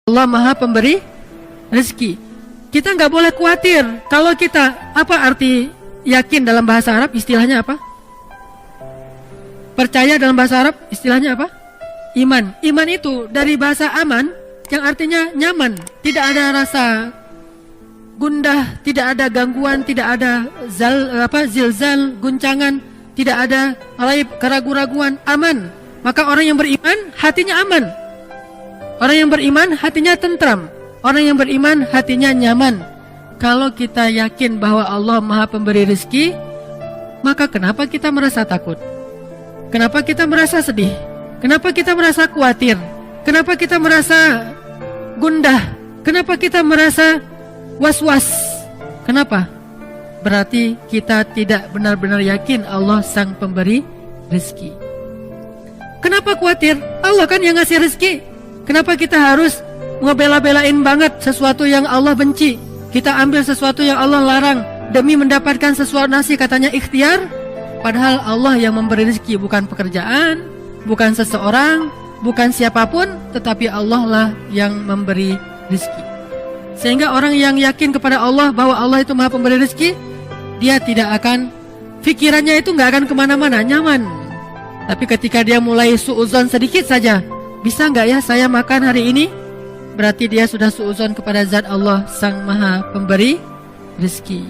Allah Maha Pemberi rezeki. Kita nggak boleh khawatir. Kalau kita, apa arti yakin dalam bahasa Arab? Istilahnya apa? Percaya dalam bahasa Arab istilahnya apa? Iman. Iman itu dari bahasa aman yang artinya nyaman. Tidak ada rasa gundah, tidak ada gangguan, tidak ada zilzal, guncangan, tidak ada raib, keraguan-raguan, aman. Maka orang yang beriman hatinya aman. Orang yang beriman hatinya tentram. Orang yang beriman hatinya nyaman. Kalau kita yakin bahwa Allah Maha Pemberi rezeki, maka kenapa kita merasa takut? Kenapa kita merasa sedih? Kenapa kita merasa khawatir? Kenapa kita merasa gundah? Kenapa kita merasa was-was? Kenapa? Berarti kita tidak benar-benar yakin Allah Sang Pemberi rezeki. Kenapa khawatir? Allah kan yang ngasih rezeki. Kenapa kita harus ngebela-belain banget sesuatu yang Allah benci? Kita ambil sesuatu yang Allah larang demi mendapatkan sesuatu nasi, katanya ikhtiar. Padahal Allah yang memberi rezeki, bukan pekerjaan, bukan seseorang, bukan siapapun, tetapi Allah lah yang memberi rezeki. Sehingga orang yang yakin kepada Allah bahwa Allah itu Maha Pemberi rezeki, dia tidak akan, pikirannya itu nggak akan kemana-mana, nyaman. Tapi ketika dia mulai suuzon sedikit saja, bisa nggak ya saya makan hari ini? Berarti dia sudah suuzon kepada zat Allah Sang Maha Pemberi rezeki.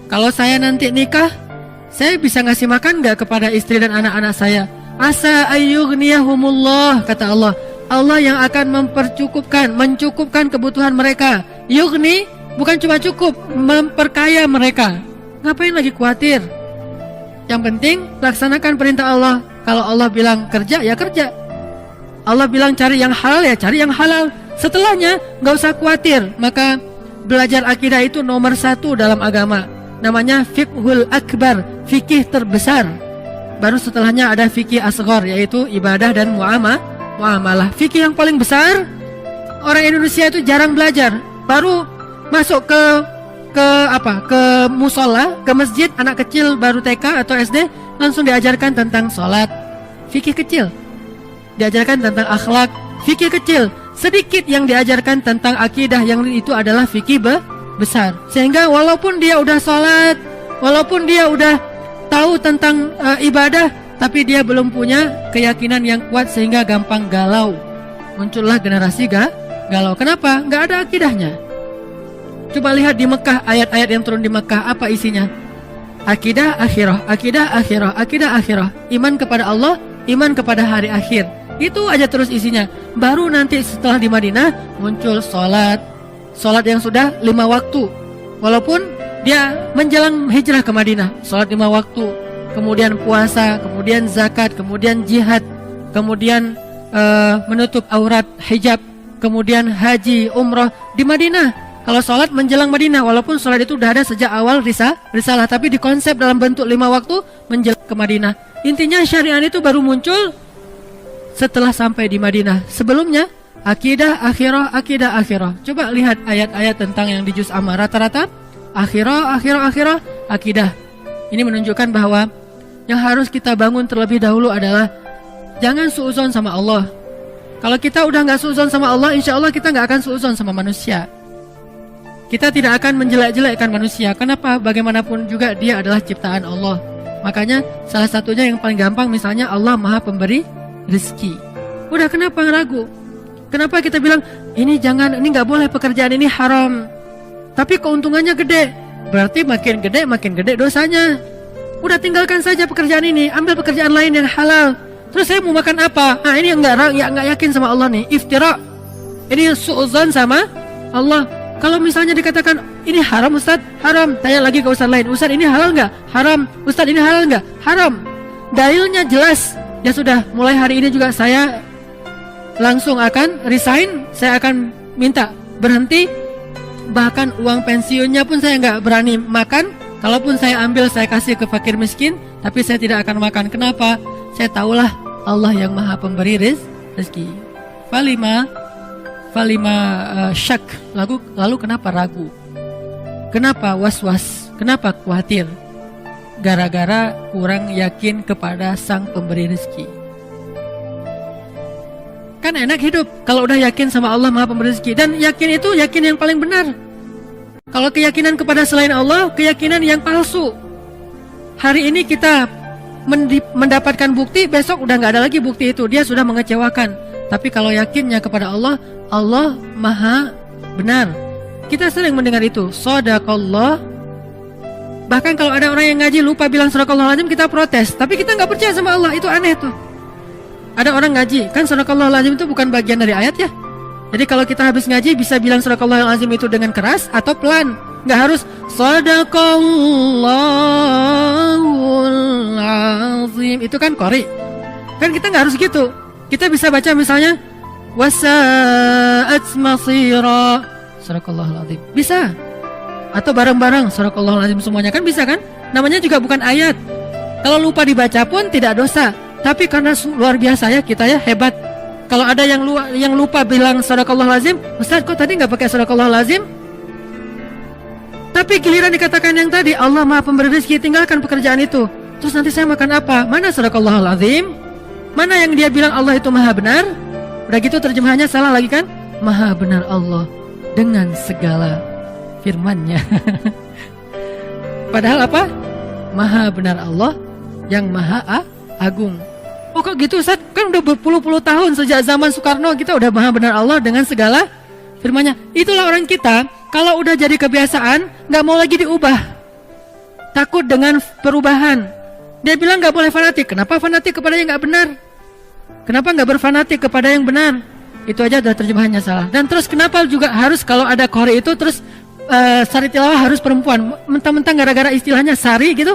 Kalau saya nanti nikah, saya bisa ngasih makan nggak kepada istri dan anak-anak saya? Asa ayyughniyahumullah, kata Allah. Allah yang akan mencukupkan kebutuhan mereka. Yughni bukan cuma cukup, memperkaya mereka. Ngapain lagi khawatir? Yang penting laksanakan perintah Allah. Kalau Allah bilang kerja, ya kerja. Allah bilang cari yang halal, ya cari yang halal. Setelahnya nggak usah khawatir. Maka belajar akidah itu nomor 1 dalam agama. Namanya fiqhul akbar, fikih terbesar. Baru setelahnya ada fikih asghar, yaitu ibadah dan muamalah. Fikih yang paling besar, orang Indonesia itu jarang belajar. Baru masuk ke musola, ke masjid, anak kecil baru TK atau SD langsung diajarkan tentang sholat, fikih kecil. Diajarkan tentang akhlak, fikih kecil. Sedikit yang diajarkan tentang akidah, yang itu adalah fikih besar. Sehingga walaupun dia udah sholat, walaupun dia udah tahu tentang ibadah, tapi dia belum punya keyakinan yang kuat sehingga gampang galau. Muncullah generasi galau. Kenapa? Nggak ada akidahnya. Coba lihat di Mekah, ayat-ayat yang turun di Mekah, apa isinya? Akidah akhirah, akidah akhirah, akidah akhirah. Iman kepada Allah, iman kepada hari akhir. Itu aja terus isinya. Baru nanti setelah di Madinah muncul sholat yang sudah 5 waktu. Walaupun dia menjelang hijrah ke Madinah, sholat 5 waktu. Kemudian puasa, kemudian zakat, kemudian jihad, kemudian menutup aurat, hijab, kemudian haji, umroh di Madinah. Kalau sholat menjelang Madinah, walaupun sholat itu udah ada sejak awal risalah, tapi dikonsep dalam bentuk 5 waktu menjelang ke Madinah. Intinya syariat itu baru muncul setelah sampai di Madinah. Sebelumnya akidah akhirah, akidah akhirah. Coba lihat ayat-ayat tentang yang di juz amma, rata-rata akhirah, akidah. Ini menunjukkan bahwa yang harus kita bangun terlebih dahulu adalah jangan suuzon sama Allah. Kalau kita udah gak suuzon sama Allah, insya Allah kita gak akan suuzon sama manusia. Kita tidak akan menjelek-jelekkan manusia. Kenapa? Bagaimanapun juga dia adalah ciptaan Allah. Makanya salah satunya yang paling gampang, misalnya Allah Maha Pemberi rezeki. Udah, kenapa ragu? Kenapa kita bilang ini jangan, ini gak boleh, pekerjaan ini haram, tapi keuntungannya gede? Berarti makin gede dosanya. Udah, tinggalkan saja pekerjaan ini, ambil pekerjaan lain yang halal. Terus saya mau makan apa? Nah, ini enggak yakin sama Allah nih, iftira. Ini suuzon sama Allah. Kalau misalnya dikatakan ini haram Ustaz, haram. Tanya lagi ke Ustaz lain, Ustaz ini halal enggak? Haram. Ustaz ini halal enggak? Haram. Dalilnya jelas. Ya sudah, mulai hari ini juga saya langsung akan resign. Saya akan minta berhenti. Bahkan uang pensiunnya pun saya nggak berani makan. Kalaupun saya ambil, saya kasih ke fakir miskin, tapi saya tidak akan makan. Kenapa? Saya tahulah Allah yang Maha Pemberi rezeki. Falima syak. Lalu kenapa ragu? Kenapa was-was? Kenapa khawatir? Gara-gara kurang yakin kepada Sang Pemberi rezeki. Kan enak hidup kalau udah yakin sama Allah Maha Pemberi rezeki. Dan yakin itu yakin yang paling benar. Kalau keyakinan kepada selain Allah, keyakinan yang palsu. Hari ini kita mendapatkan bukti, besok udah nggak ada lagi bukti itu. Dia sudah mengecewakan. Tapi kalau yakinnya kepada Allah, Allah Maha benar. Kita sering mendengar itu, Shadaqallah. Bahkan kalau ada orang yang ngaji lupa bilang Shadaqallahul-Azim, kita protes. Tapi kita nggak percaya sama Allah, itu aneh tuh. Ada orang ngaji, kan Shadaqallahul-Azim itu bukan bagian dari ayat ya. Jadi kalau kita habis ngaji bisa bilang Shadaqallahul-Azim itu dengan keras atau pelan. Nggak harus Shadaqallahul-Azim. Itu kan qori. Kan kita nggak harus gitu. Kita bisa baca misalnya wasa'at masira Shadaqallahul-Azim. Bisa. Atau bareng-bareng Shadaqallahul-Azim semuanya kan bisa kan? Namanya juga bukan ayat. Kalau lupa dibaca pun tidak dosa. Tapi karena luar biasa ya kita ya, hebat. Kalau ada yang lupa bilang Shadaqallahul-Azim, Ustaz kok tadi nggak pakai Shadaqallahul-Azim? Tapi giliran dikatakan yang tadi Allah Maha Pemberi rezeki, tinggalkan pekerjaan itu. Terus nanti saya makan apa? Mana Shadaqallahul-Azim? Mana yang dia bilang Allah itu Maha benar? Udah gitu terjemahannya salah lagi kan? Maha benar Allah dengan segala firman-Nya. Padahal apa? Maha benar Allah yang Maha Agung. Oh kok gitu Ustaz? Kan udah berpuluh-puluh tahun sejak zaman Soekarno kita udah Maha benar Allah dengan segala firman-Nya. Itulah orang kita, kalau udah jadi kebiasaan gak mau lagi diubah. Takut dengan perubahan. Dia bilang gak boleh fanatik. Kenapa fanatik kepada yang gak benar? Kenapa gak berfanatik kepada yang benar? Itu aja udah terjemahannya salah. Dan terus kenapa juga harus kalau ada qori itu terus sari tilawah harus perempuan? Mentang-mentang gara-gara istilahnya sari gitu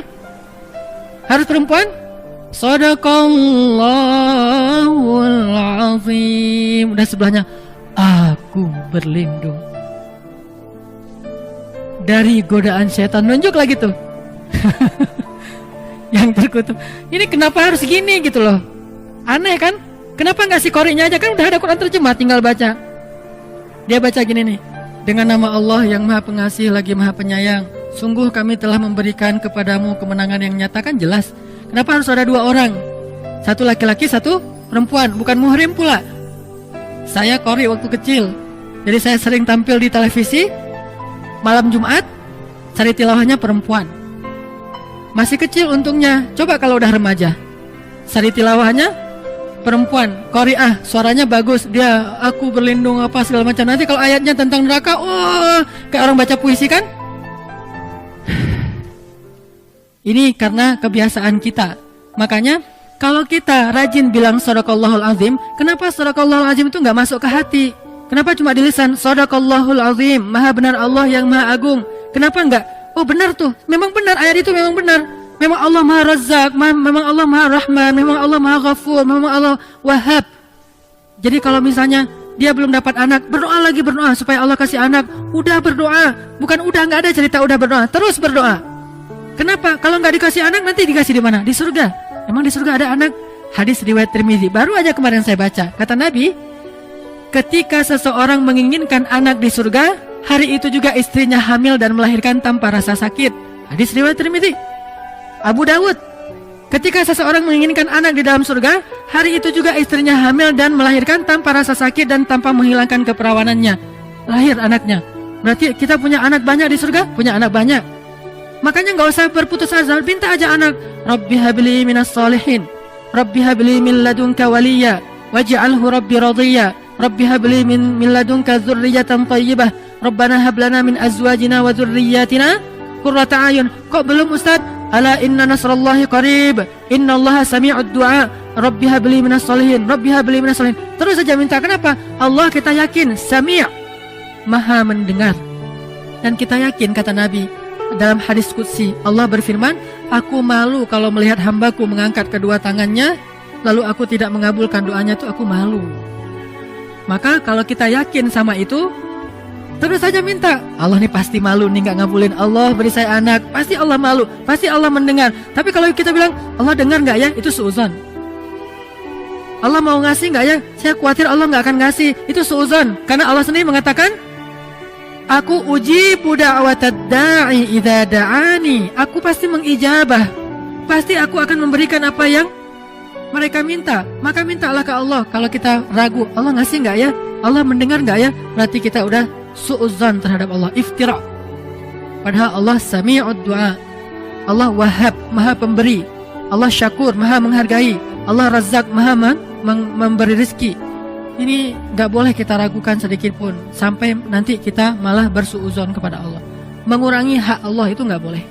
harus perempuan? Shadaqallahul Azim. Udah sebelahnya aku berlindung dari godaan setan. Nunjuk lagi tuh. Yang terkutuk. Ini kenapa harus gini gitu loh. Aneh kan? Kenapa nggak si qori'nya aja? Kan udah ada Quran terjemah, tinggal baca. Dia baca gini nih. Dengan nama Allah yang Maha Pengasih lagi Maha Penyayang, sungguh kami telah memberikan kepadamu kemenangan yang nyata. Kan jelas. Kenapa harus ada dua orang? Satu laki-laki, satu perempuan. Bukan muhrim pula. Saya qori waktu kecil. Jadi saya sering tampil di televisi. Malam Jumat, sari tilawahnya perempuan. Masih kecil untungnya. Coba kalau udah remaja, sari tilawahnya perempuan, qori'ah, suaranya bagus. Dia aku berlindung apa segala macam. Nanti kalau ayatnya tentang neraka, oh, kayak orang baca puisi kan? Ini karena kebiasaan kita. Makanya kalau kita rajin bilang Shadaqallahul Azim, kenapa Shadaqallahul Azim itu nggak masuk ke hati? Kenapa cuma di lisan? Shadaqallahul Azim, Maha benar Allah yang Maha Agung. Kenapa enggak? Oh benar tuh, memang benar, ayat itu memang benar. Memang Allah Maha Razzaq, memang Allah Maha Rahman, memang Allah Maha Ghafur, memang Allah Wahhab. Jadi kalau misalnya dia belum dapat anak, berdoa lagi, berdoa supaya Allah kasih anak. Udah berdoa, bukan udah, nggak ada cerita udah berdoa, terus berdoa. Kenapa? Kalau nggak dikasih anak nanti dikasih di mana? Di surga. Emang di surga ada anak? Hadis riwayat Tirmizi. Baru aja kemarin saya baca. Kata Nabi, ketika seseorang menginginkan anak di surga, hari itu juga istrinya hamil dan melahirkan tanpa rasa sakit. Hadis riwayat Tirmizi. Abu Dawud, ketika seseorang menginginkan anak di dalam surga, hari itu juga istrinya hamil dan melahirkan tanpa rasa sakit dan tanpa menghilangkan keperawanannya. Lahir anaknya. Berarti kita punya anak banyak di surga? Punya anak banyak. Makanya gak usah berputus asa, minta aja anak. Rabbi habli minas salihin, Rabbi habli min ladunka waliya, waj'alhu Rabbi radiyya, Rabbi habli min ladunka dzurriyyatan thayyibah, Rabbana hablana min azwajina wa dzurriyyatina qurrata a'yun. Kok belum Ustaz? Ala inna nasrallahi qarib, innallaha sami'ud du'a, Rabbi habli minas salihin, Rabbi habli minas salihin. Terus saja minta. Kenapa? Allah kita yakin Sami', Maha mendengar. Dan kita yakin, kata Nabi dalam hadis qudsi, Allah berfirman, aku malu kalau melihat hambaku mengangkat kedua tangannya lalu aku tidak mengabulkan doanya, itu aku malu. Maka kalau kita yakin sama itu, terus saja minta. Allah nih pasti malu nih gak ngabulin. Allah beri saya anak, pasti Allah malu, pasti Allah mendengar. Tapi kalau kita bilang Allah dengar gak ya, itu suuzon. Allah mau ngasih gak ya, saya khawatir Allah gak akan ngasih, itu suuzon. Karena Allah sendiri mengatakan, aku ujibu da'watad da'i idza da'ani. Aku pasti mengijabah. Pasti aku akan memberikan apa yang Mereka minta, maka mintalah ke Allah. Kalau kita ragu, Allah ngasih nggak ya? Allah mendengar nggak ya? Berarti kita udah su'udzan terhadap Allah, iftira. Padahal Allah sami'ud du'a. Allah wahhab, maha pemberi. Allah syakur, maha menghargai. Allah razak, maha memberi rizki. Ini gak boleh kita ragukan sedikit pun, sampai nanti kita malah bersuudzon kepada Allah. Mengurangi hak Allah itu gak boleh.